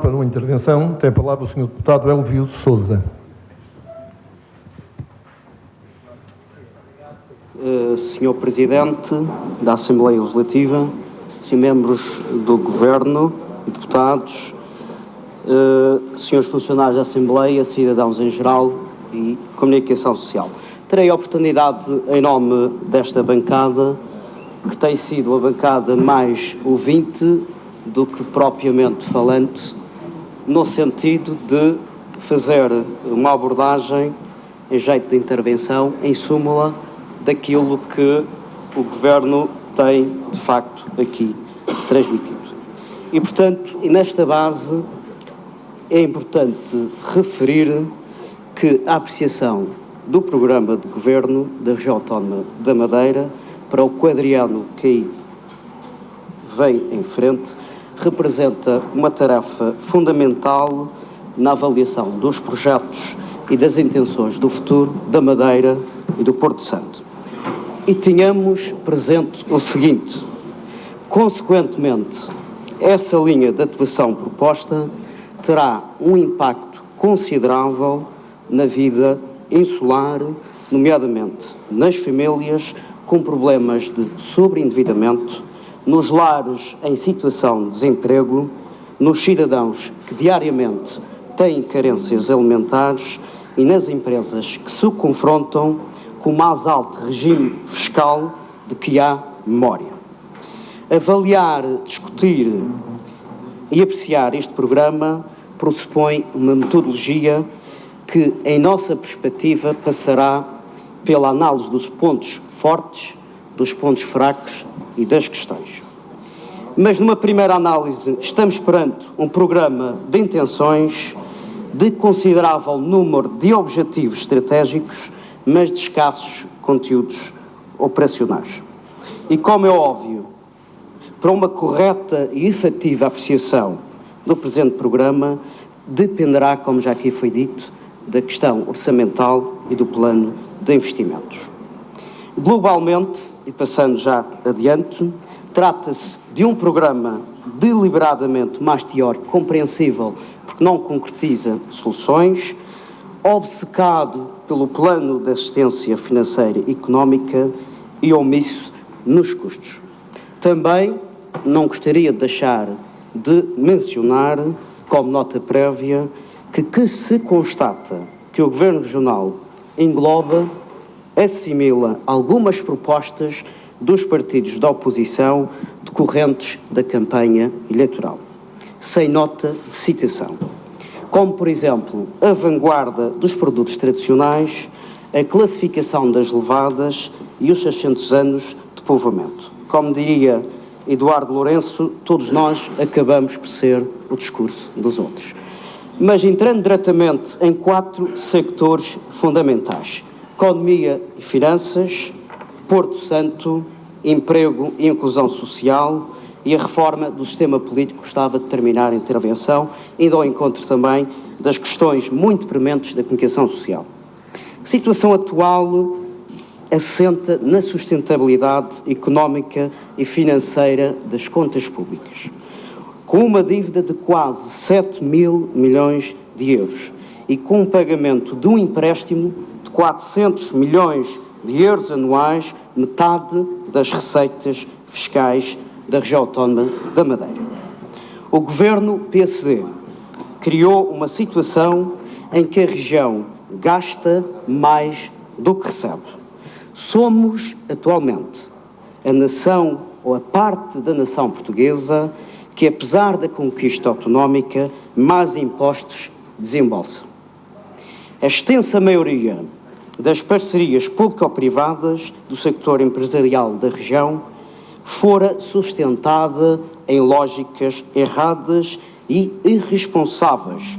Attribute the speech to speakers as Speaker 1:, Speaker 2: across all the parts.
Speaker 1: para uma intervenção, tem a palavra o Sr. Deputado Elvio Sousa.
Speaker 2: Sr. Presidente da Assembleia Legislativa, Sr. Membros do Governo e Deputados, Srs. Funcionários da Assembleia, cidadãos em geral e Comunicação Social. Terei a oportunidade, em nome desta bancada, que tem sido a bancada mais ouvinte do que propriamente falante, no sentido de fazer uma abordagem em jeito de intervenção, em súmula, daquilo que o Governo tem, de facto, aqui transmitido. E, portanto, nesta base, é importante referir que a apreciação do Programa de Governo da Região Autónoma da Madeira para o quadriênio que aí vem em frente representa uma tarefa fundamental na avaliação dos projetos e das intenções do futuro da Madeira e do Porto Santo. E tenhamos presente o seguinte: consequentemente, essa linha de atuação proposta terá um impacto considerável na vida insular, nomeadamente nas famílias com problemas de sobreendividamento, nos lares em situação de desemprego, nos cidadãos que diariamente têm carências alimentares e nas empresas que se confrontam com o mais alto regime fiscal de que há memória. Avaliar, discutir e apreciar este programa pressupõe uma metodologia que, em nossa perspectiva, passará pela análise dos pontos fortes, dos pontos fracos e das questões. Mas, numa primeira análise, estamos perante um programa de intenções, de considerável número de objetivos estratégicos, mas de escassos conteúdos operacionais. E, como é óbvio, para uma correta e efetiva apreciação do presente programa, dependerá, como já aqui foi dito, da questão orçamental e do plano de investimentos. Globalmente, e passando já adiante, trata-se de um programa deliberadamente mais teórico, compreensível, porque não concretiza soluções, obcecado pelo plano de assistência financeira e económica e omisso nos custos. Também não gostaria de deixar de mencionar, como nota prévia, que se constata que o Governo Regional engloba, assimila algumas propostas dos partidos da oposição decorrentes da campanha eleitoral, sem nota de citação, como, por exemplo, a vanguarda dos produtos tradicionais, a classificação das levadas e os 600 anos de povoamento. Como diria Eduardo Lourenço, todos nós acabamos por ser o discurso dos outros. Mas entrando diretamente em 4 sectores fundamentais: economia e finanças, Porto Santo, emprego e inclusão social e a reforma do sistema político, gostava de terminar a intervenção, indo ao encontro também das questões muito prementes da comunicação social. A situação atual assenta na sustentabilidade económica e financeira das contas públicas, com uma dívida de quase 7 mil milhões de euros e com um pagamento de um empréstimo de 400 milhões de euros anuais, metade das receitas fiscais da Região Autónoma da Madeira. O Governo PSD criou uma situação em que a região gasta mais do que recebe. Somos, atualmente, a nação, ou a parte da nação portuguesa, que, apesar da conquista autonómica, mais impostos desembolsa. A extensa maioria das parcerias público-privadas do setor empresarial da região fora sustentada em lógicas erradas e irresponsáveis.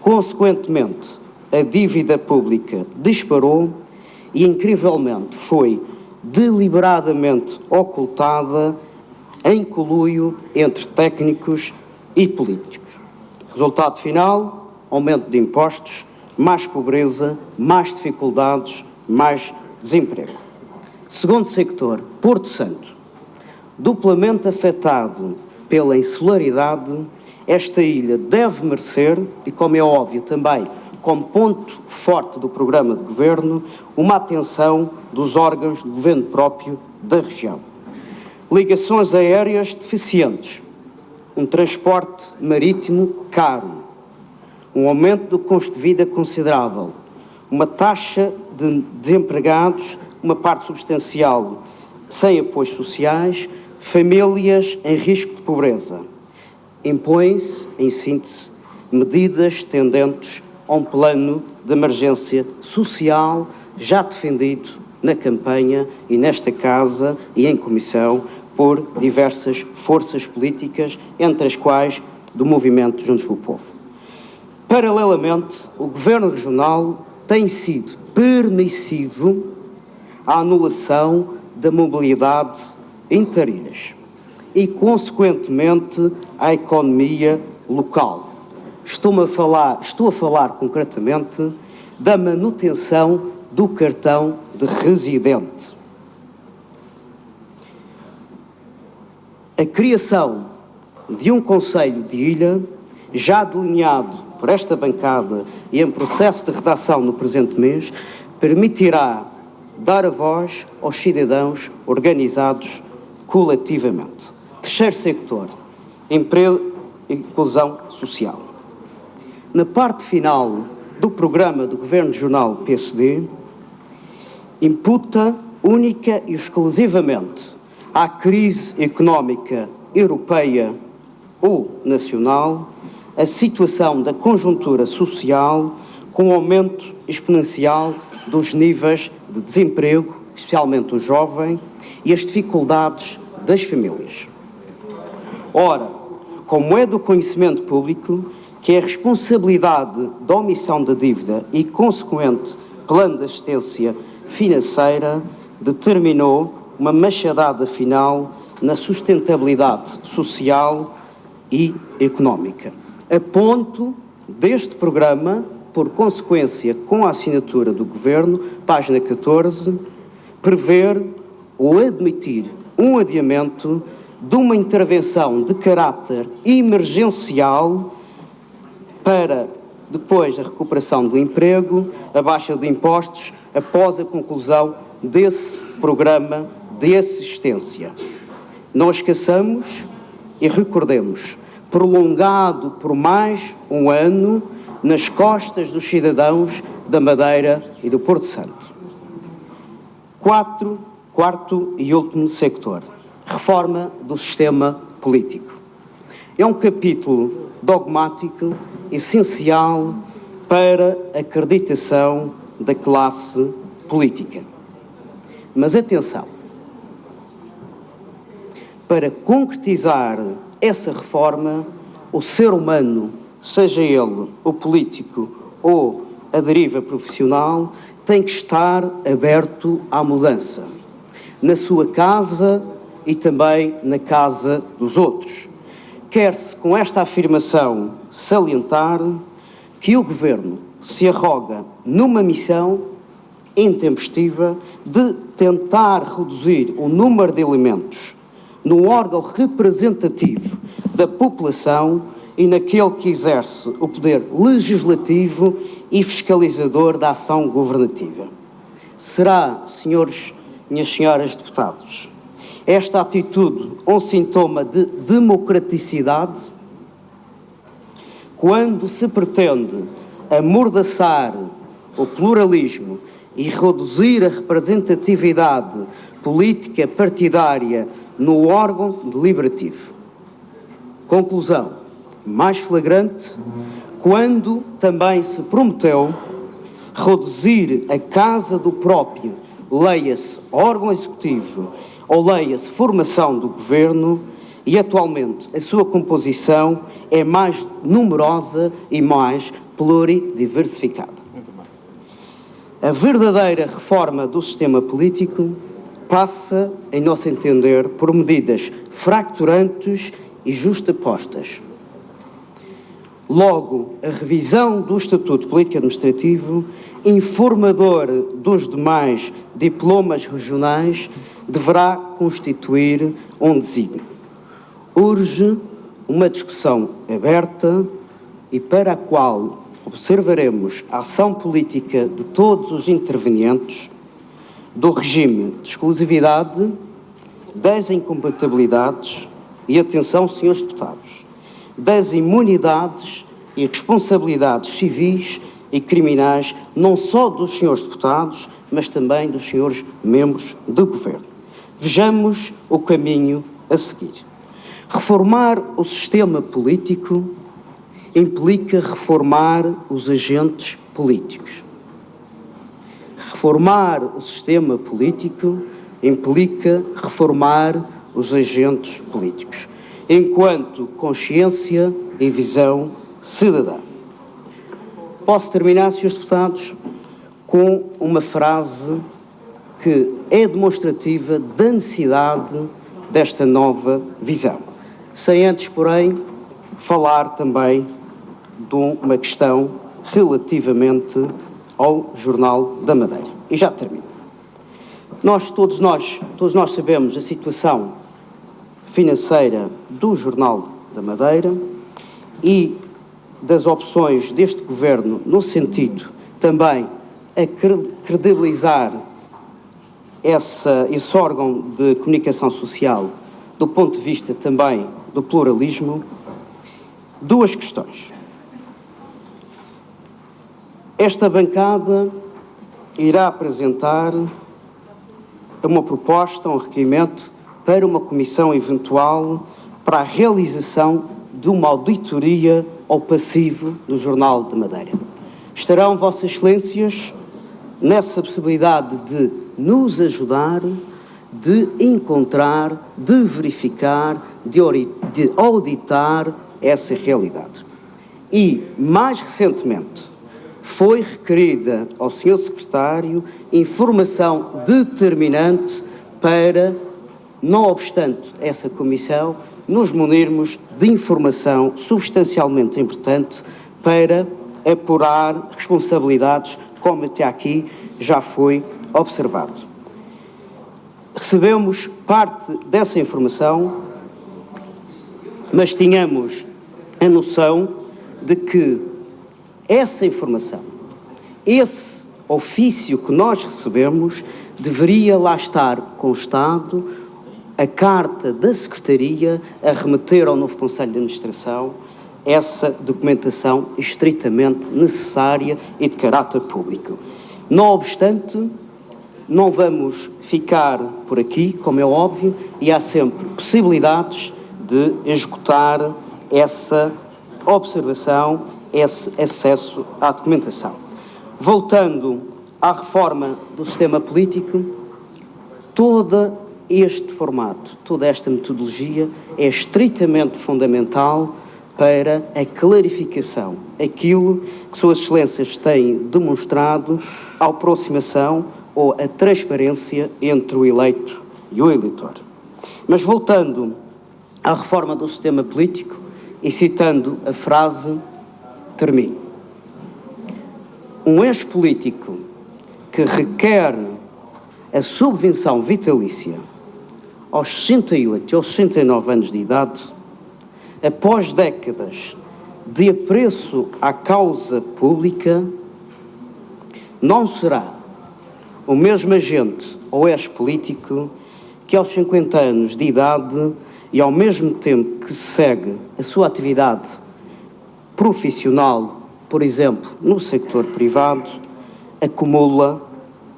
Speaker 2: Consequentemente, a dívida pública disparou e, incrivelmente, foi deliberadamente ocultada em conluio entre técnicos e políticos. Resultado final: aumento de impostos, mais pobreza, mais dificuldades, mais desemprego. Segundo sector, Porto Santo, duplamente afetado pela insularidade, esta ilha deve merecer, e como é óbvio também, como ponto forte do programa de governo, uma atenção dos órgãos de governo próprio da região. Ligações aéreas deficientes, um transporte marítimo caro, um aumento do custo de vida considerável, uma taxa de desempregados, uma parte substancial sem apoios sociais, famílias em risco de pobreza. Impõem-se, em síntese, medidas tendentes a um plano de emergência social já defendido na campanha e nesta Casa e em Comissão por diversas forças políticas, entre as quais do Movimento Juntos pelo Povo. Paralelamente, o Governo Regional tem sido permissivo à anulação da mobilidade interilhas e, consequentemente, à economia local. Estou a falar concretamente da manutenção do cartão de residente. A criação de um Conselho de Ilha, já delineado por esta bancada e em processo de redação no presente mês, permitirá dar a voz aos cidadãos organizados coletivamente. Terceiro sector, emprego e inclusão social. Na parte final do programa do Governo Regional PSD, imputa única e exclusivamente à crise económica europeia ou nacional a situação da conjuntura social com o aumento exponencial dos níveis de desemprego, especialmente o jovem, e as dificuldades das famílias. Ora, como é do conhecimento público que a responsabilidade da omissão da dívida e consequente plano de assistência financeira determinou uma machadada final na sustentabilidade social e económica, a ponto deste programa, por consequência com a assinatura do Governo, página 14, prever ou admitir um adiamento de uma intervenção de caráter emergencial para, depois da recuperação do emprego, a baixa de impostos, após a conclusão desse programa de assistência. Não esqueçamos e recordemos, prolongado por mais um ano nas costas dos cidadãos da Madeira e do Porto Santo. Quarto e último sector, reforma do sistema político. É um capítulo dogmático essencial para a acreditação da classe política. Mas atenção, para concretizar essa reforma, o ser humano, seja ele o político ou a deriva profissional, tem que estar aberto à mudança, na sua casa e também na casa dos outros. Quer-se, com esta afirmação, salientar que o Governo se arroga numa missão intempestiva de tentar reduzir o número de elementos no órgão representativo da população e naquele que exerce o poder legislativo e fiscalizador da ação governativa. Será, senhores, minhas senhoras deputados, esta atitude um sintoma de democraticidade? Quando se pretende amordaçar o pluralismo e reduzir a representatividade política partidária no órgão deliberativo. Conclusão mais flagrante, quando também se prometeu reduzir a casa do próprio, leia-se órgão executivo ou leia-se formação do Governo, e atualmente a sua composição é mais numerosa e mais pluridiversificada. A verdadeira reforma do sistema político passa, em nosso entender, por medidas fracturantes e justapostas. Logo, a revisão do Estatuto Político Administrativo, informador dos demais diplomas regionais, deverá constituir um desígnio. Urge uma discussão aberta e para a qual observaremos a ação política de todos os intervenientes do regime de exclusividade, das incompatibilidades e, atenção, senhores deputados, das imunidades e responsabilidades civis e criminais, não só dos senhores deputados, mas também dos senhores membros do Governo. Vejamos o caminho a seguir. Reformar o sistema político implica reformar os agentes políticos. Reformar o sistema político implica reformar os agentes políticos, enquanto consciência e visão cidadã. Posso terminar, senhores deputados, com uma frase que é demonstrativa da necessidade desta nova visão, sem antes, porém, falar também de uma questão relativamente ao Jornal da Madeira. E já termino. Todos nós sabemos a situação financeira do Jornal da Madeira e das opções deste Governo no sentido também a credibilizar esse órgão de comunicação social do ponto de vista também do pluralismo. Duas questões. Esta bancada irá apresentar uma proposta, um requerimento para uma comissão eventual para a realização de uma auditoria ao passivo do Jornal da Madeira. Estarão Vossas Excelências nessa possibilidade de nos ajudar, de encontrar, de verificar, de auditar essa realidade. E, mais recentemente, foi requerida ao Sr. Secretário informação determinante para, não obstante essa comissão, nos munirmos de informação substancialmente importante para apurar responsabilidades, como até aqui já foi observado. Recebemos parte dessa informação, mas tínhamos a noção de que essa informação, esse ofício que nós recebemos, deveria lá estar constado, a carta da Secretaria a remeter ao novo Conselho de Administração essa documentação estritamente necessária e de caráter público. Não obstante, não vamos ficar por aqui, como é óbvio, e há sempre possibilidades de executar essa observação, esse acesso à documentação. Voltando à reforma do sistema político, todo este formato, toda esta metodologia é estritamente fundamental para a clarificação, aquilo que Suas Excelências têm demonstrado, a aproximação ou a transparência entre o eleito e o eleitor. Mas voltando à reforma do sistema político e citando a frase, termino. Um ex-político que requer a subvenção vitalícia aos 68 ou 69 anos de idade, após décadas de apreço à causa pública, não será o mesmo agente ou ex-político que aos 50 anos de idade e ao mesmo tempo que segue a sua atividade profissional, por exemplo, no sector privado, acumula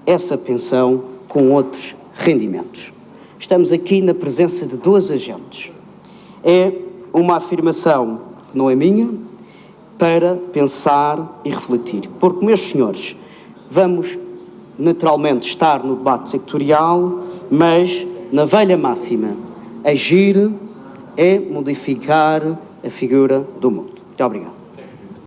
Speaker 2: essa pensão com outros rendimentos. Estamos aqui na presença de dois agentes. É uma afirmação que não é minha, para pensar e refletir. Porque, meus senhores, vamos naturalmente estar no debate sectorial, mas na velha máxima, agir é modificar a figura do mundo. Muito obrigado.